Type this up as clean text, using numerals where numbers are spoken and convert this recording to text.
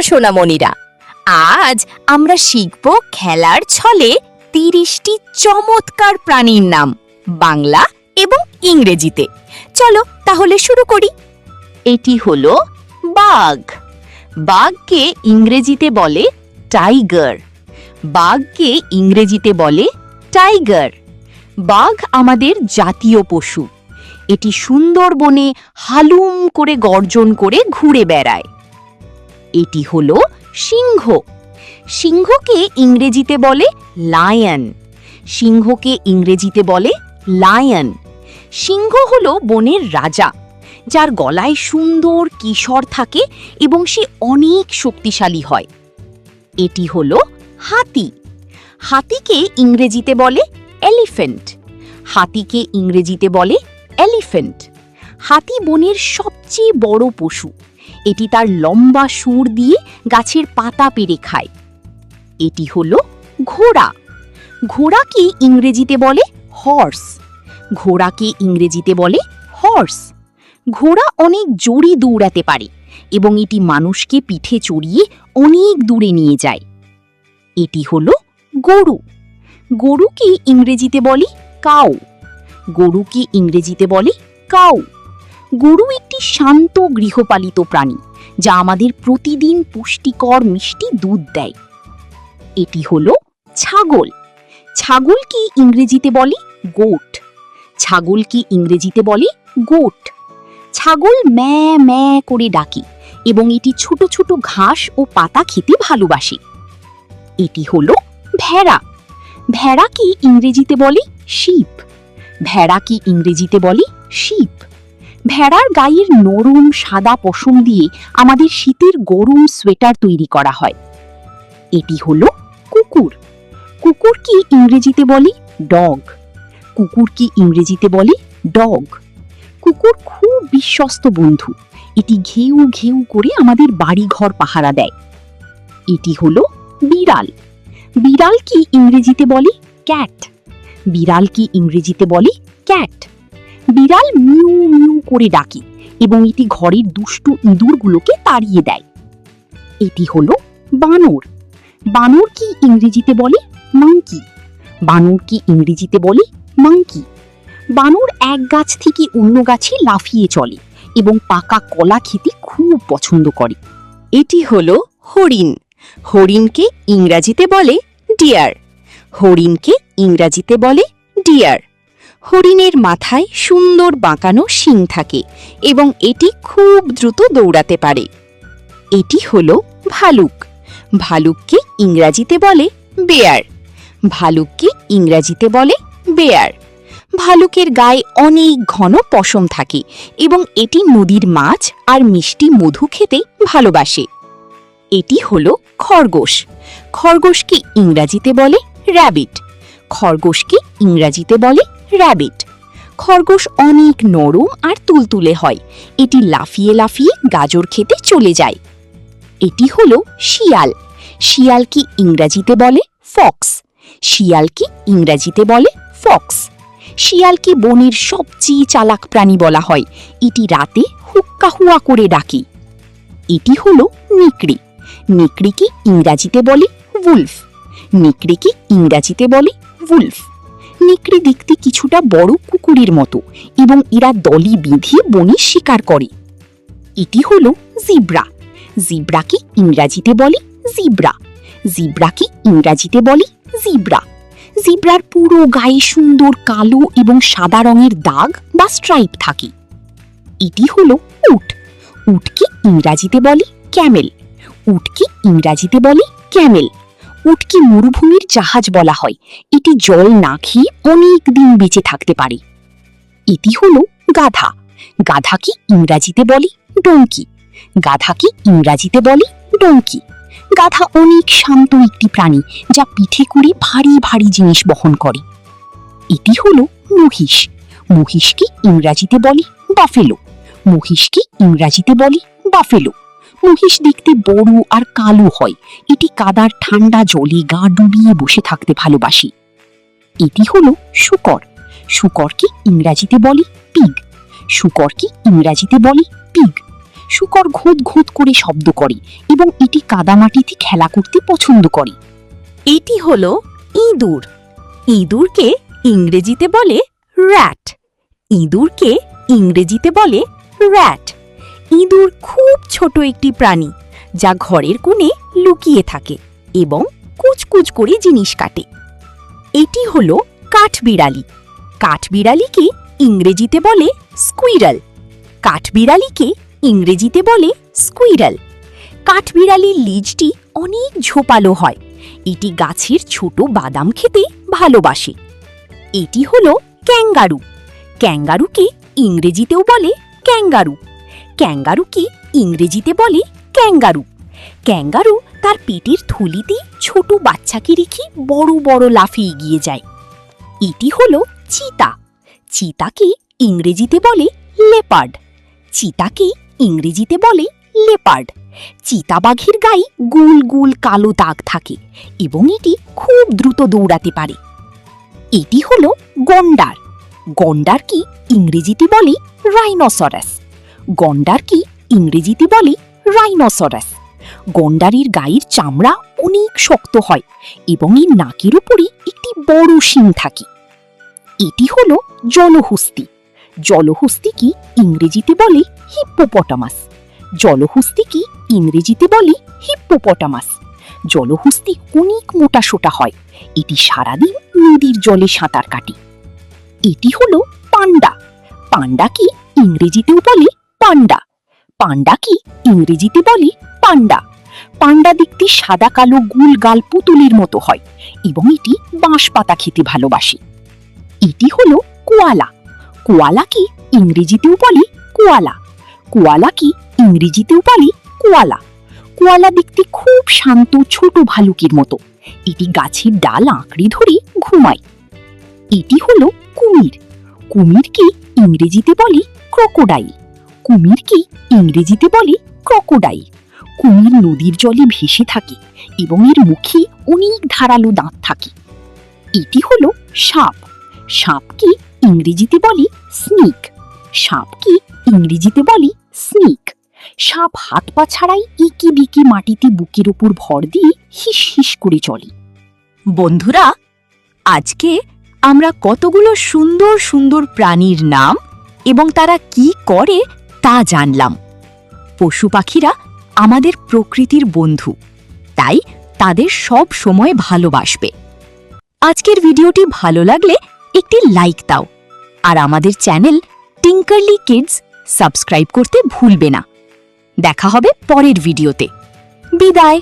সোনামণিরা, আজ আমরা শিখব খেলার ছলে ৩০টি চমৎকার প্রাণীর নাম বাংলা এবং ইংরেজিতে। চলো তাহলে শুরু করি। এটি হলো বাঘ। বাঘকে ইংরেজিতে বলে টাইগার। বাঘকে ইংরেজিতে বলে টাইগার। বাঘ আমাদের জাতীয় পশু। এটি সুন্দরবনে হালুম করে গর্জন করে ঘুরে বেড়ায়। এটি হলো সিংহ। সিংহকে ইংরেজিতে বলে লায়ন। সিংহকে ইংরেজিতে বলে লায়ন। সিংহ হলো বনের রাজা, যার গলায় সুন্দর কিশোর থাকে এবং সে অনেক শক্তিশালী হয়। এটি হলো হাতি। হাতিকে ইংরেজিতে বলে এলিফ্যান্ট। হাতিকে ইংরেজিতে বলে এলিফ্যান্ট। হাতি বনের সবচেয়ে বড় পশু। এটি তার লম্বা সুর দিয়ে গাছের পাতা পেড়ে খায়। এটি হলো ঘোড়া। ঘোড়াকে ইংরেজিতে বলে হর্স। ঘোড়াকে ইংরেজিতে বলে হর্স। ঘোড়া অনেক জোরে দৌড়াতে পারে এবং এটি মানুষকে পিঠে চড়িয়ে অনেক দূরে নিয়ে যায়। এটি হলো গরু। গরুকে ইংরেজিতে বলি কাউ। গরুকে ইংরেজিতে বলে কাউ। গরু একটি শান্ত গৃহপালিত প্রাণী, যা আমাদের প্রতিদিন পুষ্টিকর মিষ্টি দুধ দেয়। এটি হলো ছাগল। ছাগলকে ইংরেজিতে বলে গোট। ছাগলকে ইংরেজিতে বলে গোট। ছাগল ম্যাঁ ম্যাঁ করে ডাকে এবং এটি ছোট ছোট ঘাস ও পাতা খেতে ভালোবাসে। এটি হলো ভেড়া। ভেড়াকে ইংরেজিতে বলে শিপ। ভেড়াকে ইংরেজিতে বলে শিপ। ভেড়ার গায়ের নরম সাদা পশম দিয়ে আমাদের শীতের গরম সোয়েটার তৈরি করা হয়। এটি হলো কুকুর। কুকুরকে ইংরেজিতে বলে ডগ। কুকুরকে ইংরেজিতে বলে ডগ। কুকুর খুব বিশ্বস্ত বন্ধু। এটি ঘেউ ঘেউ করে আমাদের বাড়িঘর পাহারা দেয়। এটি হলো বিড়াল। বিড়ালকে ইংরেজিতে বলে ক্যাট। বিড়ালকে ইংরেজিতে বলে ক্যাট। বিড়াল মিউ মিউ করে ডাকে এবং এটি ঘরের দুষ্টু ইঁদুরগুলোকে তাড়িয়ে দেয়। এটি হলো বানর। বানরকে ইংরেজিতে বলে মাঙ্কি। বানরকে ইংরেজিতে বলে মাঙ্কি। বানর এক গাছ থেকে অন্য গাছে লাফিয়ে চলে এবং পাকা কলা খেতে খুব পছন্দ করে। এটি হলো হরিণ। হরিণকে ইংরেজিতে বলে ডিয়ার। হরিণকে ইংরেজিতে বলে ডিয়ার। হরিণের মাথায় সুন্দর বাঁকানো শিং থাকে এবং এটি খুব দ্রুত দৌড়াতে পারে। এটি হলো ভালুক। ভালুককে ইংরেজিতে বলে বেয়ার। ভালুককে ইংরেজিতে বলে বেয়ার। ভালুকের গায়ে অনেক ঘন পশম থাকে এবং এটি নদীর মাছ আর মিষ্টি মধু খেতে ভালোবাসে। এটি হলো খরগোশ। খরগোশকে ইংরেজিতে বলে র্যাবিট। খরগোশকে ইংরেজিতে বলে র্যাবিট। খরগোশ অনেক নরম আর তুলতুলে হয়। এটি লাফিয়ে লাফিয়ে গাজর খেতে চলে যায়। এটি হলো শিয়াল। শিয়ালকে ইংরেজিতে বলে ফক্স। শিয়ালকে ইংরেজিতে বলে ফক্স। শিয়ালকে বনের সবচেয়ে চালাক প্রাণী বলা হয়। এটি রাতে হুক্কা হুয়া করে ডাকে। এটি হলো নেকড়ে। নেকড়েকে ইংরেজিতে বলে উলফ। নেকড়েকে ইংরেজিতে বলে উলফ। নেকড়ে দেখতে কিছুটা বড় কুকুরের মতো এবং এরা দলে বেঁধে বনে শিকার করে। এটি হলো জিব্রা। জিব্রাকে ইংরেজিতে বলে জিব্রা। জিব্রাকে ইংরেজিতে বলে জিব্রা। জিব্রার পুরো গায়ে সুন্দর কালো এবং সাদা রঙের দাগ বা স্ট্রাইপ থাকে। এটি হলো উট। উটকে ইংরেজিতে বলে ক্যামেল। উটকে ইংরেজিতে বলে ক্যামেল। উটকে মরুভূমির জাহাজ বলা হয়। এটি জল না খেয়ে অনেক দিন বেঁচে থাকতে পারে। এটি হলো গাধা। গাধাকে ইংরেজিতে বলে ডঙ্কি। গাধাকে ইংরেজিতে বলে ডঙ্কি। গাধা অনেক শান্ত একটি প্রাণী, যা পিঠে করে ভারী ভারী জিনিস বহন করে। এটি হলো মহিষ। মহিষকে ইংরেজিতে বলে বাফেলো। মহিষকে ইংরেজিতে বলে বাফেলো। মহিষ দেখতে বড় আর কালো হয়। এটি কাদার ঠান্ডা জলে গা ডুবিয়ে বসে থাকতে ভালোবাসে। এটি হলো শূকর। শূকরকে ইংরেজিতে বলে পিগ। শূকরকে ইংরেজিতে বলে পিগ। শূকর ঘোঁত ঘোঁত করে শব্দ করে এবং এটি কাদামাটিতে খেলা করতে পছন্দ করে। এটি হলো ইঁদুর। ইঁদুরকে ইংরেজিতে বলে র্যাট। ইঁদুরকে ইংরেজিতে বলে র্যাট। ইঁদুর খুব ছোট একটি প্রাণী যা ঘরের কোণে লুকিয়ে থাকে এবং কুচকুচ করে জিনিস কাটে। এটি হলো কাঠবিড়ালি। কাঠবিড়ালিকে ইংরেজিতে বলে স্কুইরাল। কাঠবিড়ালিকে ইংরেজিতে বলে স্কুইরাল। কাঠবিড়ালির লেজটি অনেক ঝোপালো হয়। এটি গাছের ছোট বাদাম খেতে ভালোবাসে। এটি হলো ক্যাঙ্গারু। ক্যাঙ্গারুকে ইংরেজিতেও বলে ক্যাঙ্গারু। ক্যাঙ্গারুকে ইংরেজিতে বলে ক্যাঙ্গারু। ক্যাঙ্গারু তার পেটের থলিতে ছোট বাচ্চাকে রেখে বড় বড় লাফে এগিয়ে যায়। এটি হলো চিতা। চিতাকে ইংরেজিতে বলে লেপার্ড। চিতাকে ইংরেজিতে বলে লেপার্ড। চিতাবাঘের গায়ে গোল গোল কালো দাগ থাকে এবং এটি খুব দ্রুত দৌড়াতে পারে। এটি হলো গন্ডার। গন্ডারকে ইংরেজিতে বলে রাইনোসরাস। গন্ডারকে ইংরেজিতে বলে রাইনোসরাস। গন্ডারের গায়ের চামড়া অনেক শক্ত হয় এবং এর নাকের উপরে একটি বড় শিং থাকে। এটি হলো জলহস্তি। জলহস্তিকে ইংরেজিতে বলে হিপ্পোপটামাস। জলহস্তিকে ইংরেজিতে বলে হিপ্পোপটামাস। জলহস্তি অনেক মোটা সোটা হয়। এটি সারাদিন নদীর জলে সাঁতার কাটে। এটি হলো পান্ডা। পান্ডাকে ইংরেজিতেও বলে পান্ডা। পান্ডাকে ইংরেজিতে বলে পান্ডা। পান্ডা দেখতে সাদা কালো গোল গাল পুতুলের মতো হয় এবং এটি বাঁশ পাতা খেতে ভালোবাসে। এটি হলো কোয়ালা। কোয়ালাকে ইংরেজিতেও বলে কোয়ালা। কোয়ালাকে ইংরেজিতেও বলে কোয়ালা। কোয়ালা দেখতে খুব শান্ত ছোট ভালুকের মতো। এটি গাছের ডাল আঁকড়ে ধরে ঘুমায়। এটি হলো কুমির। কুমিরকে ইংরেজিতে বলে ক্রোকোডাইল। কুমিরকে ইংরেজিতে বলে ক্রোকোডাইল। কুমির নদীর জলে ভেসে থাকে এবং এর মুখে অনেক ধারালো দাঁত থাকে। এটি হলো সাপ। সাপকে ইংরেজিতে বলে স্নেক। সাপকে ইংরেজিতে বলে স্নেক। সাপ হাত পা ছাড়াই এঁকে বেঁকে মাটিতে বুকের ওপর ভর দিয়ে হিস হিস করে চলে। বন্ধুরা, আজকে আমরা কতগুলো সুন্দর সুন্দর প্রাণীর নাম এবং তারা কি করে তা জানলাম। পশু পাখিরা আমাদের প্রকৃতির বন্ধু, তাই তাদের সব সময় ভালোবাসবে। আজকের ভিডিওটি ভালো লাগলে একটি লাইক দাও আর আমাদের চ্যানেল টিঙ্কারলি কিডস সাবস্ক্রাইব করতে ভুলবে না। দেখা হবে পরের ভিডিওতে। বিদায়।